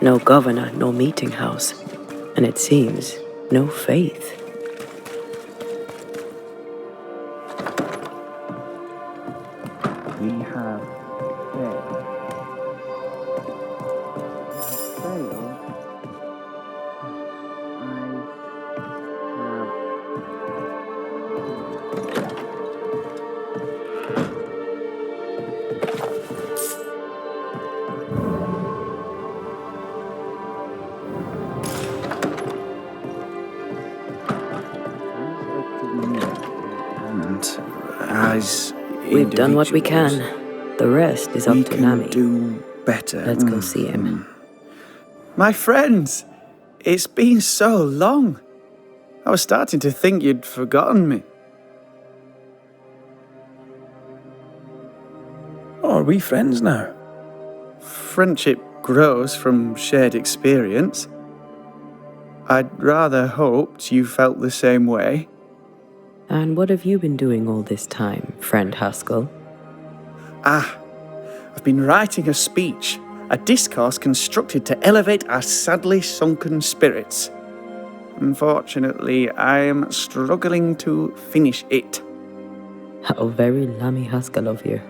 No governor, no meeting house. And it seems, no faith. We have failed. As We've done what we can. The rest is up to Nami. We can do better. Let's go see him. My friends, it's been so long. I was starting to think you'd forgotten me. Are we friends now? Friendship grows from shared experience. I'd rather hoped you felt the same way. And what have you been doing all this time, friend Haskell? I've been writing a speech, a discourse constructed to elevate our sadly sunken spirits. Unfortunately, I am struggling to finish it. How very Lammy Haskell of you.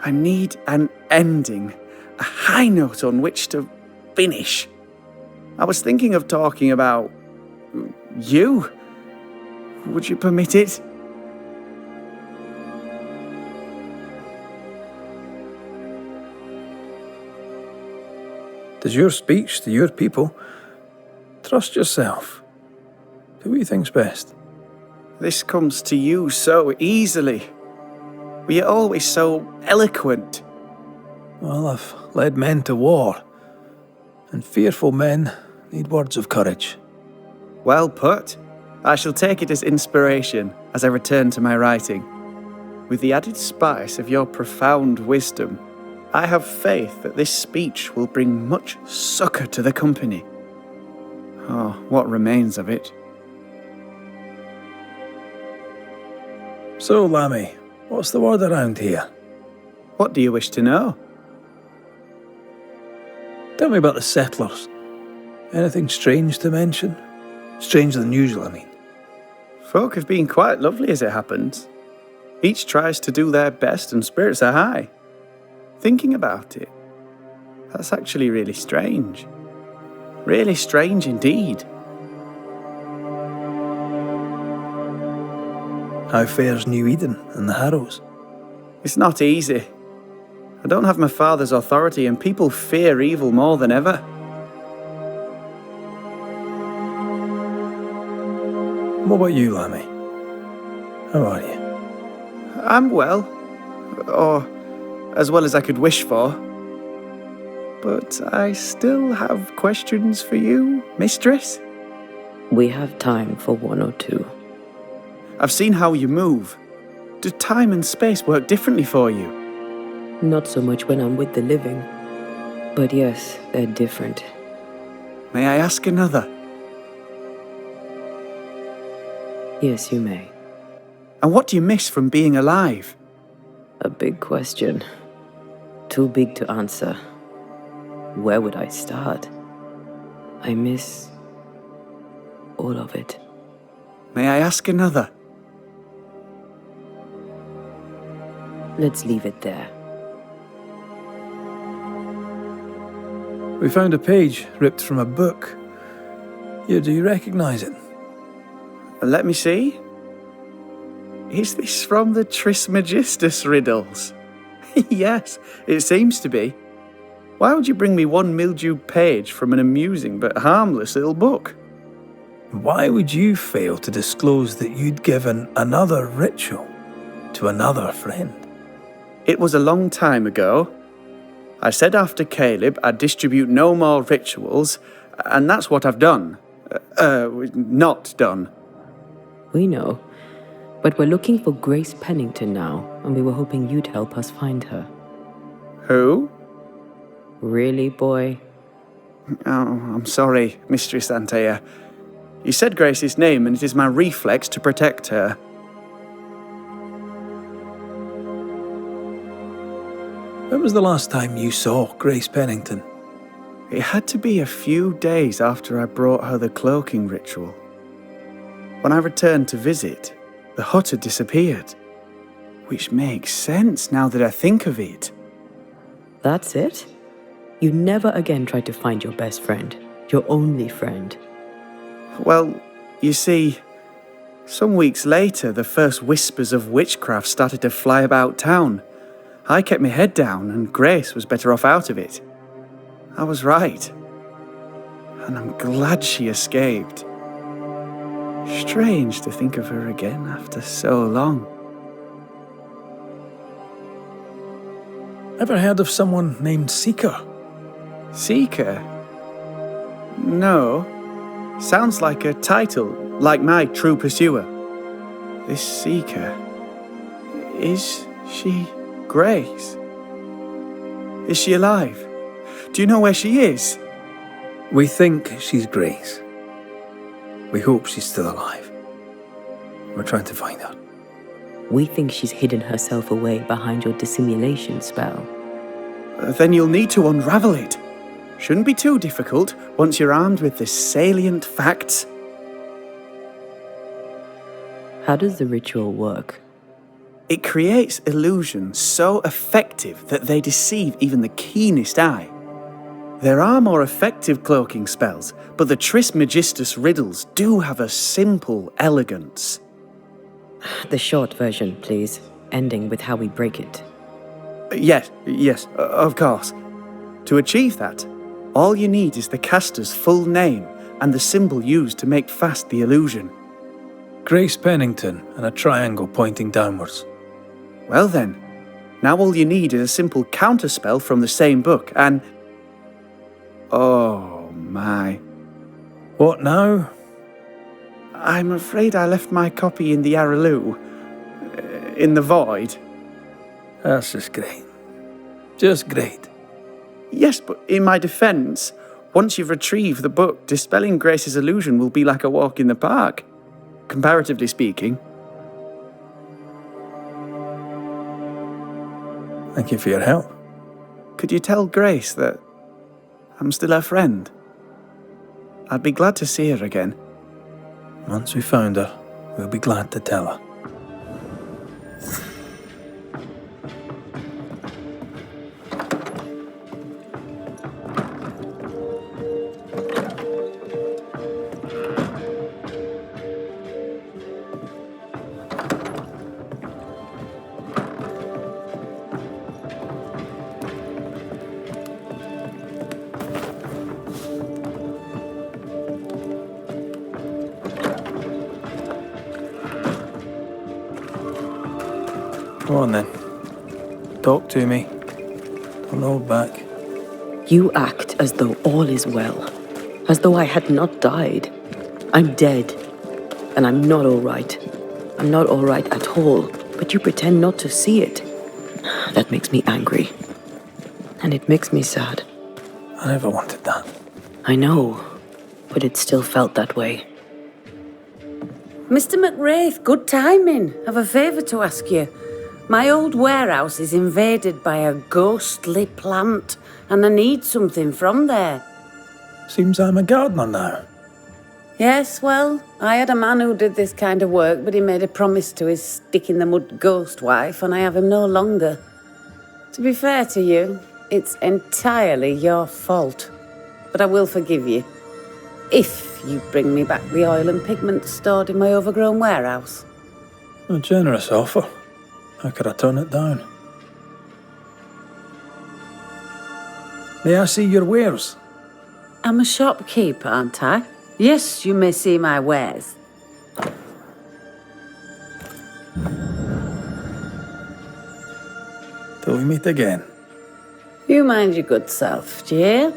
I need an ending, a high note on which to finish. I was thinking of talking about you. Would you permit it? It is your speech to your people. Trust yourself. Do what you think's best. This comes to you so easily. You're always so eloquent. Well, I've led men to war, and fearful men need words of courage. Well put. I shall take it as inspiration as I return to my writing. With the added spice of your profound wisdom, I have faith that this speech will bring much succour to the company. Oh, what remains of it? So, Lammy, what's the word around here? What do you wish to know? Tell me about the settlers. Anything strange to mention? Stranger than usual, I mean. Folk have been quite lovely as it happens. Each tries to do their best and spirits are high. Thinking about it, that's actually really strange. Really strange indeed. How fares New Eden and the Harrows? It's not easy. I don't have my father's authority and people fear evil more than ever. What about you, Lammy? How are you? I'm well. Or as well as I could wish for. But I still have questions for you, mistress. We have time for one or two. I've seen how you move. Do time and space work differently for you? Not so much when I'm with the living. But yes, they're different. May I ask another? Yes, you may. And what do you miss from being alive? A big question. Too big to answer. Where would I start? I miss all of it. May I ask another? Let's leave it there. We found a page ripped from a book. Here, do you recognize it? Let me see. Is this from the Trismegistus riddles? Yes, it seems to be. Why would you bring me one mildewed page from an amusing but harmless little book? Why would you fail to disclose that you'd given another ritual to another friend? It was a long time ago. I said after Caleb I'd distribute no more rituals, and that's what I've done. Not done. We know. But we're looking for Grace Pennington now, and we were hoping you'd help us find her. Who? Really, boy? Oh, I'm sorry, Mistress Antea. You said Grace's name, and it is my reflex to protect her. When was the last time you saw Grace Pennington? It had to be a few days after I brought her the cloaking ritual. When I returned to visit, the hut had disappeared. Which makes sense now that I think of it. That's it? You never again tried to find your best friend, your only friend. Well, you see, some weeks later, the first whispers of witchcraft started to fly about town. I kept my head down, and Grace was better off out of it. I was right. And I'm glad she escaped. Strange to think of her again after so long. Ever heard of someone named Seeker? Seeker? No. Sounds like a title, like my true pursuer. This Seeker... Is she Grace? Is she alive? Do you know where she is? We think she's Grace. We hope she's still alive. We're trying to find her. We think she's hidden herself away behind your dissimulation spell. Then you'll need to unravel it. Shouldn't be too difficult once you're armed with the salient facts. How does the ritual work? It creates illusions so effective that they deceive even the keenest eye. There are more effective cloaking spells, but the Trismegistus riddles do have a simple elegance. The short version, please, ending with how we break it. Yes, of course. To achieve that, all you need is the caster's full name and the symbol used to make fast the illusion. Grace Pennington and a triangle pointing downwards. Well then, now all you need is a simple counterspell from the same book and... Oh my. What now? I'm afraid I left my copy in the Araloo. In the void. That's just great. Just great. Yes, but in my defence, once you've retrieved the book, dispelling Grace's illusion will be like a walk in the park. Comparatively speaking. Thank you for your help. Could you tell Grace that I'm still her friend? I'd be glad to see her again. Once we found her, we'll be glad to tell her. Go on then. Talk to me. Don't hold back. You act as though all is well, as though I had not died. I'm dead, and I'm not all right. I'm not all right at all, but you pretend not to see it. That makes me angry, and it makes me sad. I never wanted that. I know, but it still felt that way. Mr. McWraith, good timing. I've a favour to ask you. My old warehouse is invaded by a ghostly plant, and I need something from there. Seems I'm a gardener now. Yes, well, I had a man who did this kind of work, but he made a promise to his stick-in-the-mud ghost wife, and I have him no longer. To be fair to you, it's entirely your fault. But I will forgive you, if you bring me back the oil and pigment stored in my overgrown warehouse. A generous offer. How could I turn it down? May I see your wares? I'm a shopkeeper, aren't I? Yes, you may see my wares. Till we meet again. You mind your good self, do you hear?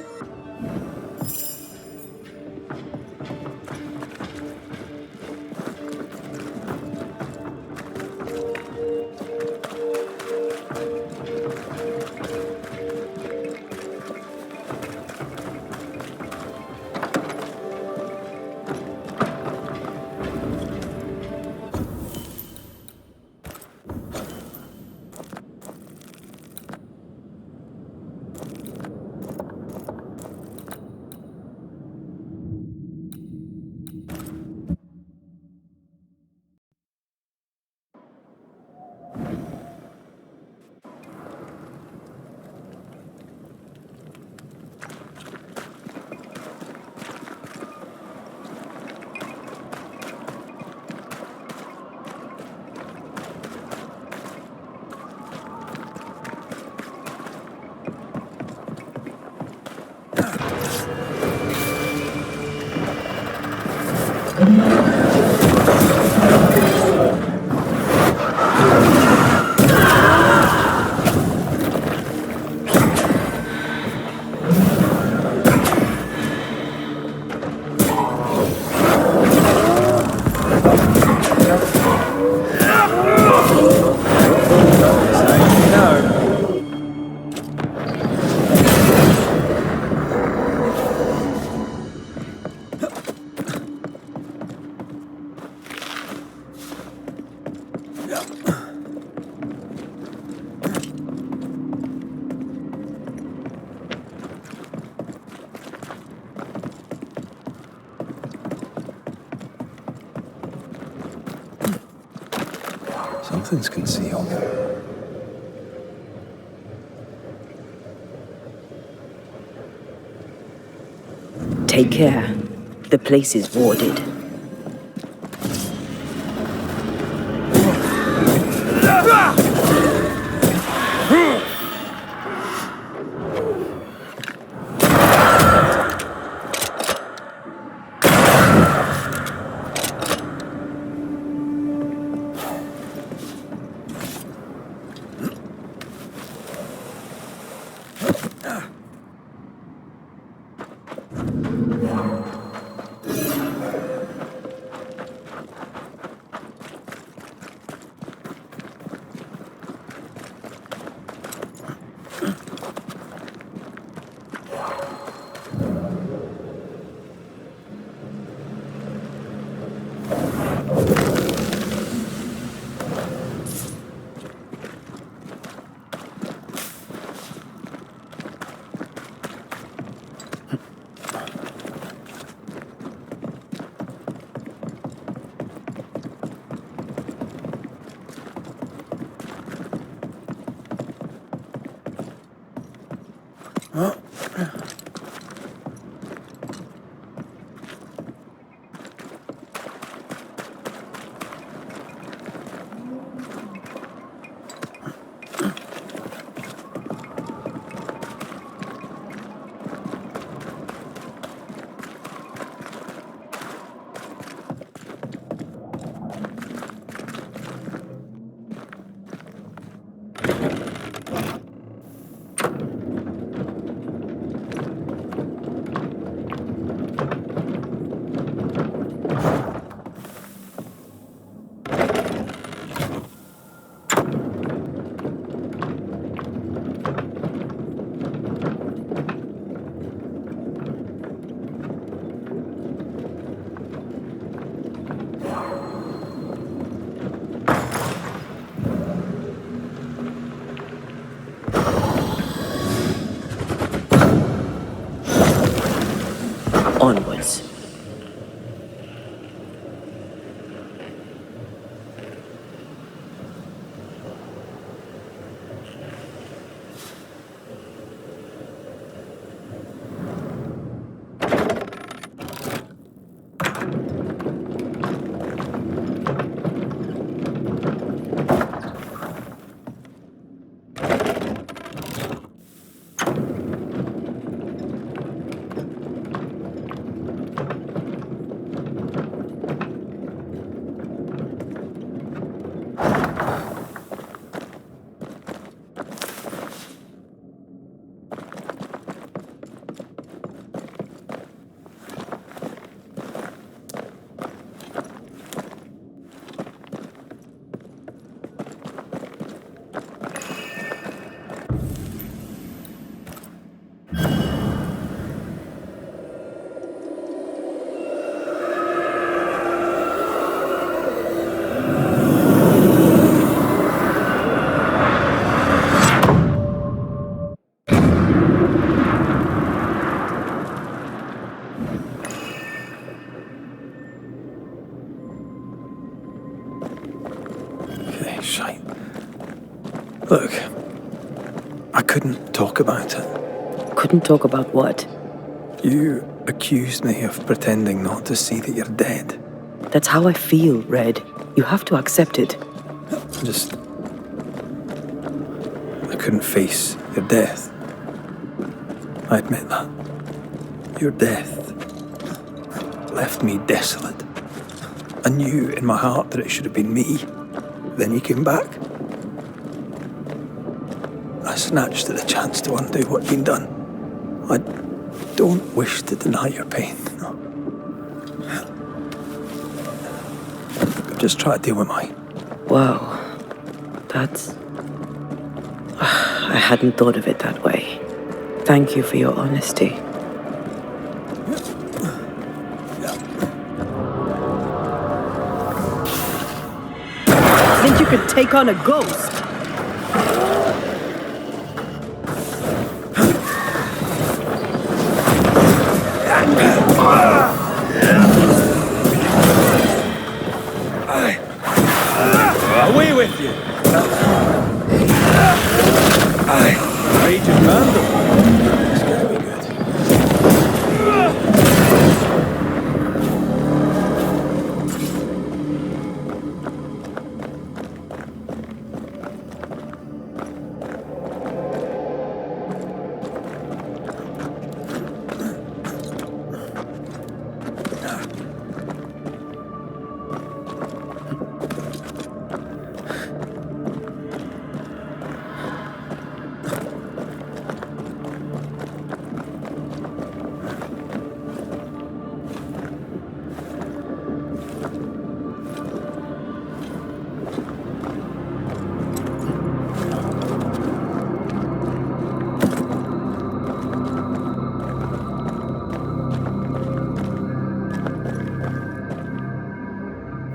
Something's concealed. Take care. The place is warded. Onwards. Shite. Look, I couldn't talk about it. Couldn't talk about what? You accused me of pretending not to see that you're dead. That's how I feel, Red. You have to accept it. I couldn't face your death. I admit that. Your death left me desolate. I knew in my heart that it should have been me. Then you came back. I snatched at the chance to undo what'd been done. I don't wish to deny your pain. No. Just try to deal with mine. Wow. That's... I hadn't thought of it that way. Thank you for your honesty. Think you could take on a ghost? Away with you! Rage and vandal. It's gonna be good.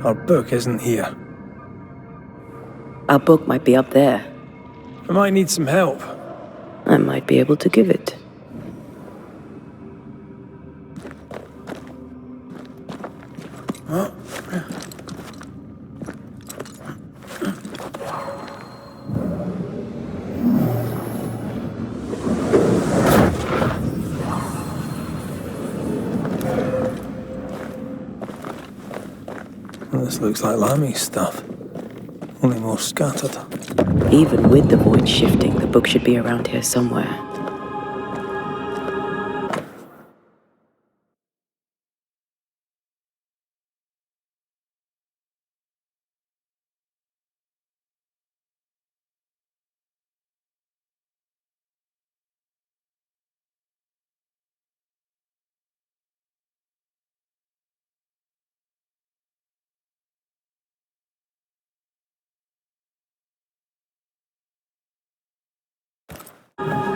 Our book isn't here. Our book might be up there. I might need some help. I might be able to give it. This looks like Lammy's stuff. Only more scattered. Even with the void shifting, the book should be around here somewhere.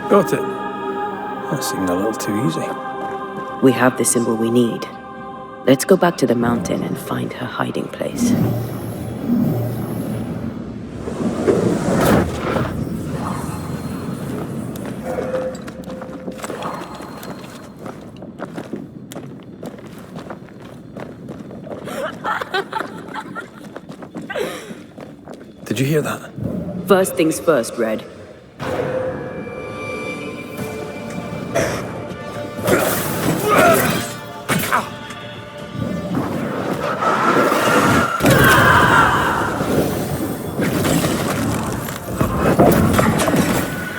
Got it. That seemed a little too easy. We have the symbol we need. Let's go back to the mountain and find her hiding place. Did you hear that? First things first, Red.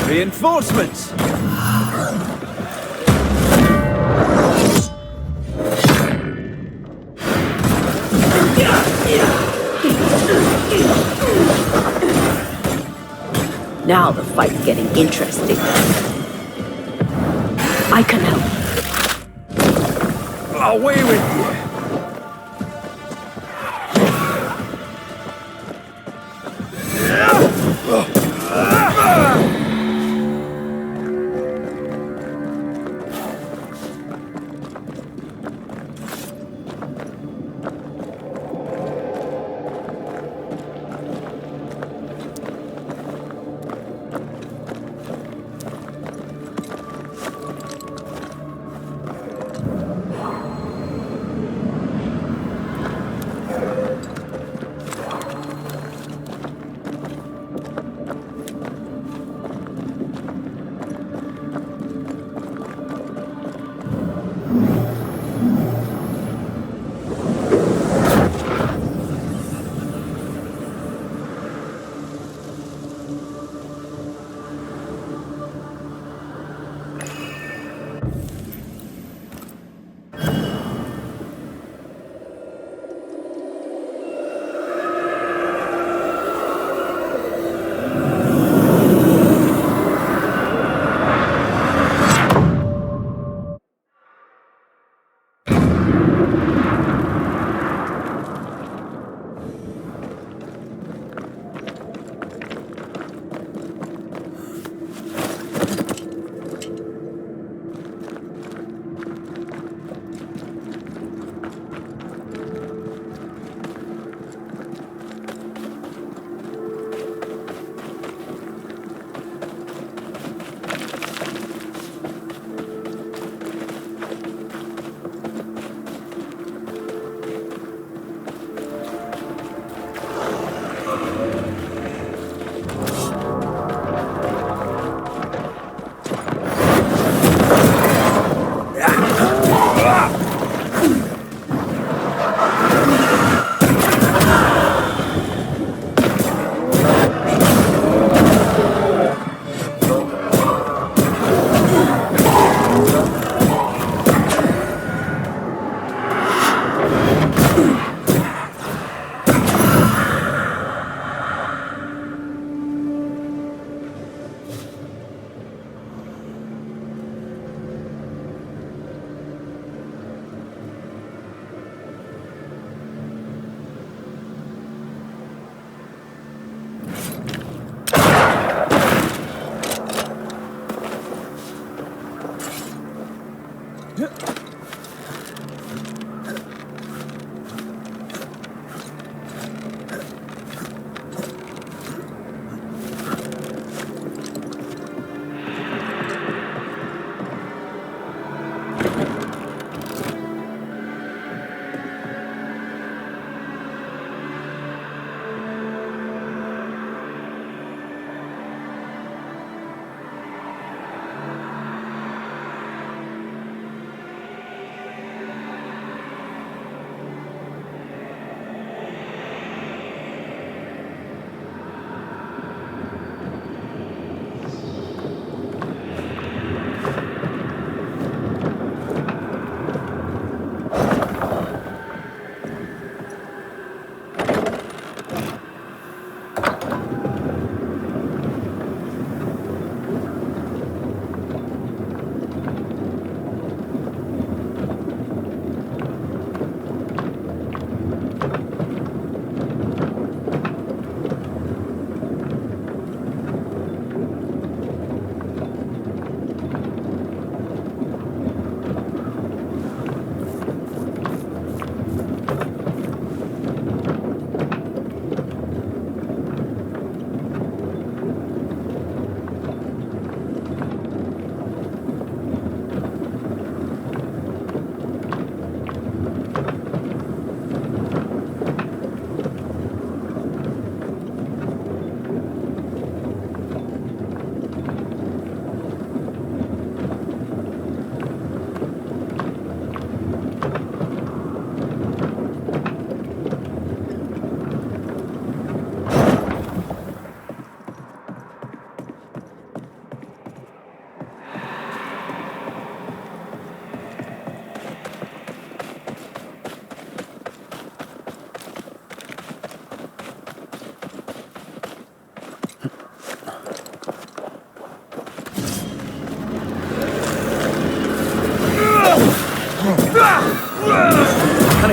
Reinforcements! Now the fight's getting interesting. I can help. Away with you!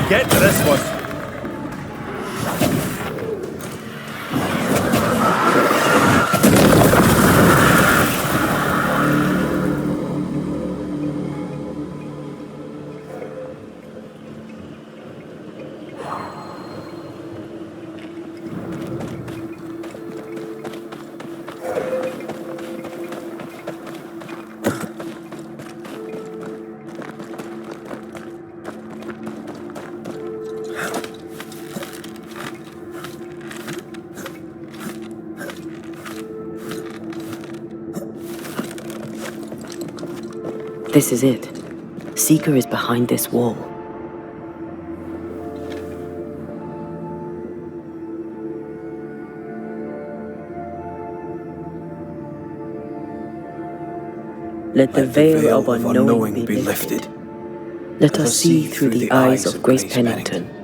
Get to this one. This is it. Seeker is behind this wall. Let the veil of unknowing be lifted. Let us see through the eyes of Grace Pennington.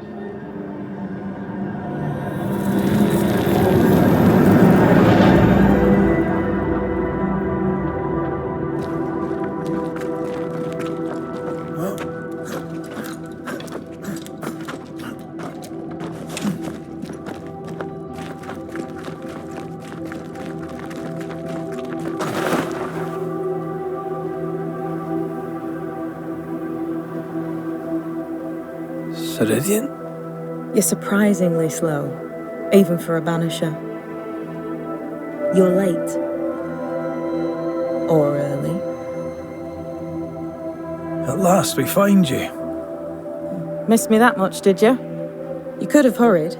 Ceridian? You're surprisingly slow, even for a Banisher. You're late. Or early. At last we find you. Missed me that much, did you? You could have hurried.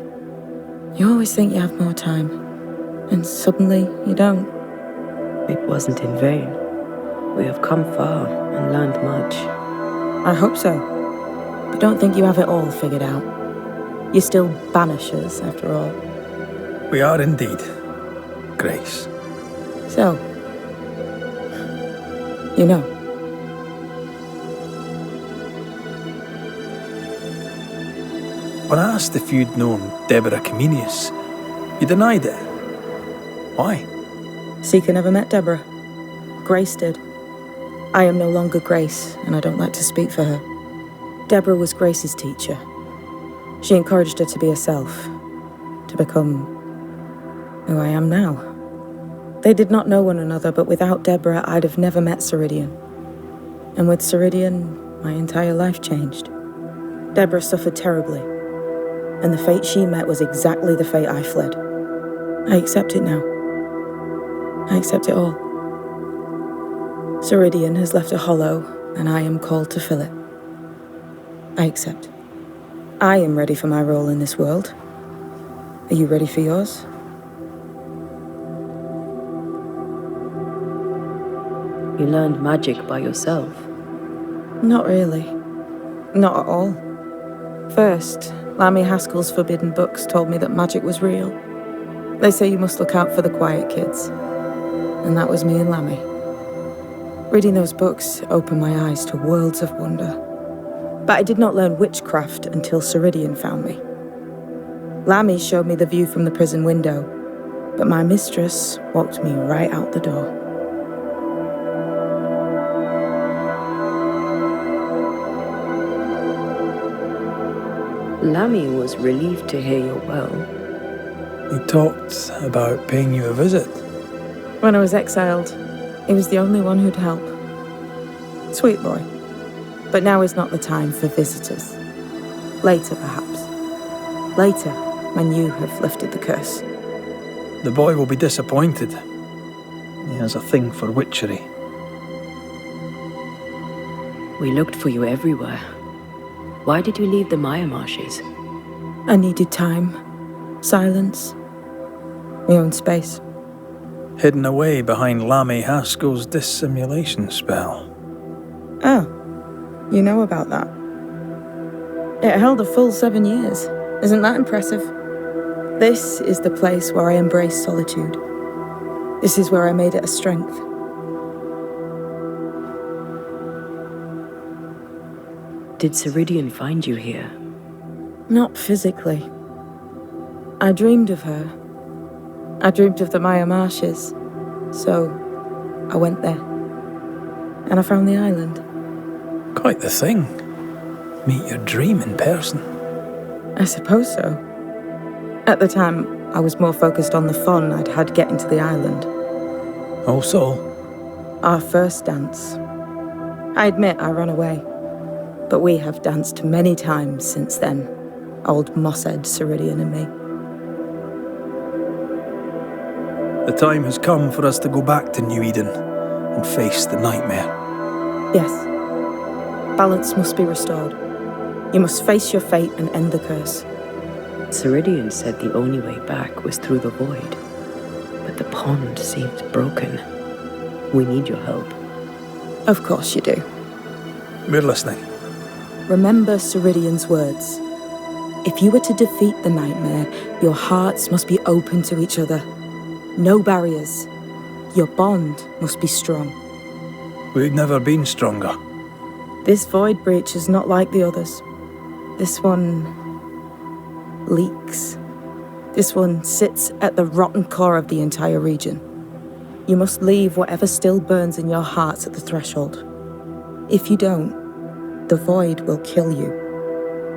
You always think you have more time, and suddenly you don't. It wasn't in vain. We have come far and learned much. I hope so. But don't think you have it all figured out. You're still Banishers, after all. We are indeed, Grace. So, you know. When I asked if you'd known Deborah Comenius, you denied it. Why? Seeker never met Deborah. Grace did. I am no longer Grace, and I don't like to speak for her. Deborah was Grace's teacher. She encouraged her to be herself, to become who I am now. They did not know one another, but without Deborah, I'd have never met Ceridian. And with Ceridian, my entire life changed. Deborah suffered terribly, and the fate she met was exactly the fate I fled. I accept it now. I accept it all. Ceridian has left a hollow, and I am called to fill it. I accept. I am ready for my role in this world. Are you ready for yours? You learned magic by yourself. Not really. Not at all. First, Lammy Haskell's forbidden books told me that magic was real. They say you must look out for the quiet kids. And that was me and Lammy. Reading those books opened my eyes to worlds of wonder. But I did not learn witchcraft until Ceridian found me. Lammy showed me the view from the prison window, but my mistress walked me right out the door. Lammy was relieved to hear you're well. He talked about paying you a visit. When I was exiled, he was the only one who'd help. Sweet boy. But now is not the time for visitors. Later, perhaps. Later, when you have lifted the curse. The boy will be disappointed. He has a thing for witchery. We looked for you everywhere. Why did you leave the Maya marshes? I needed time, silence, my own space. Hidden away behind Lammy Haskell's dissimulation spell. Oh, you know about that? It held a full 7 years. Isn't that impressive? This is the place where I embraced solitude. This is where I made it a strength. Did Ceridian find you here? Not physically. I dreamed of her. I dreamed of the Maya marshes. So, I went there. And I found the island. Quite the thing. Meet your dream in person. I suppose so. At the time, I was more focused on the fun I'd had getting to the island. Also, Our first dance. I admit I ran away. But we have danced many times since then. Old Mosshead, Ceridian and me. the time has come for us to go back to New Eden and face the nightmare. Yes. Balance must be restored. You must face your fate and end the curse. Ceridian said the only way back was through the void. But the pond seemed broken. We need your help. Of course you do. We're listening. Remember Ceridian's words. If you were to defeat the nightmare, your hearts must be open to each other. No barriers. Your bond must be strong. We've never been stronger. This void breach is not like the others. This one leaks. This one sits at the rotten core of the entire region. You must leave whatever still burns in your hearts at the threshold. If you don't, the void will kill you.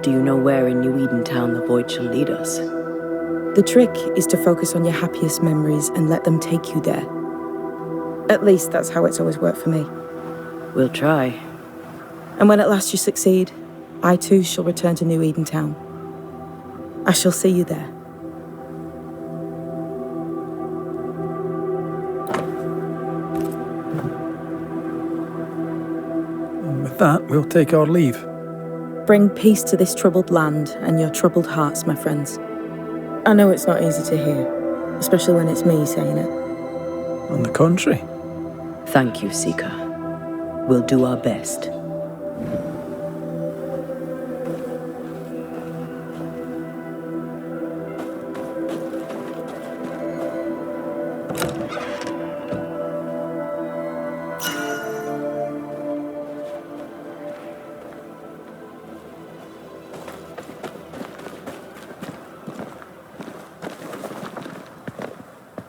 Do you know where in New Eden Town the void shall lead us? The trick is to focus on your happiest memories and let them take you there. At least that's how it's always worked for me. We'll try. And when at last you succeed, I too shall return to New Eden Town. I shall see you there. And with that, we'll take our leave. Bring peace to this troubled land and your troubled hearts, my friends. I know it's not easy to hear, especially when it's me saying it. On the contrary. Thank you, Seeker. We'll do our best.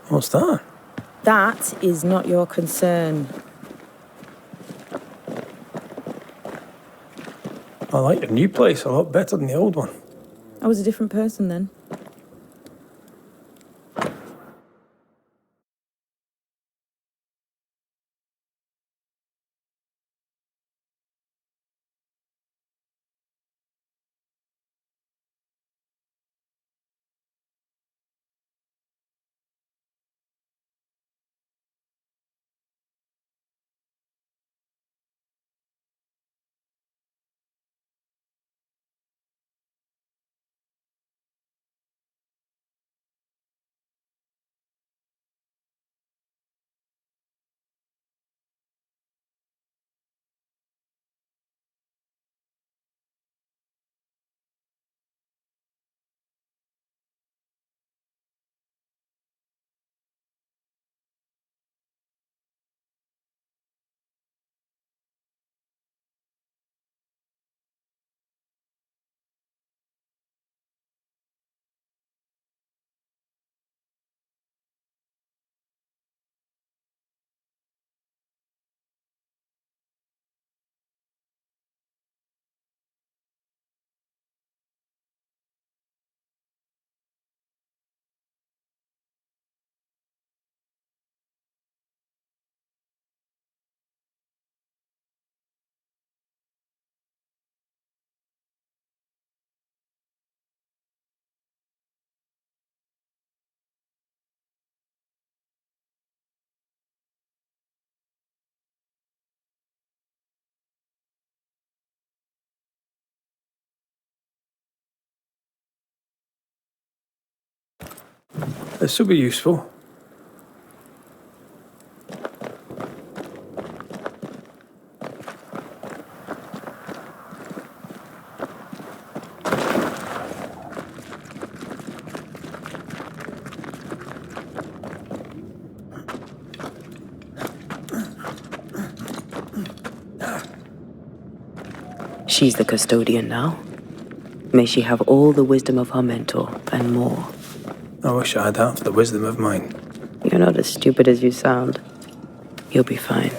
What's that? That is not your concern. I like your new place a lot better than the old one. I was a different person then. This will be useful. She's the custodian now. May she have all the wisdom of her mentor and more. I wish I had half the wisdom of mine. You're not as stupid as you sound. You'll be fine.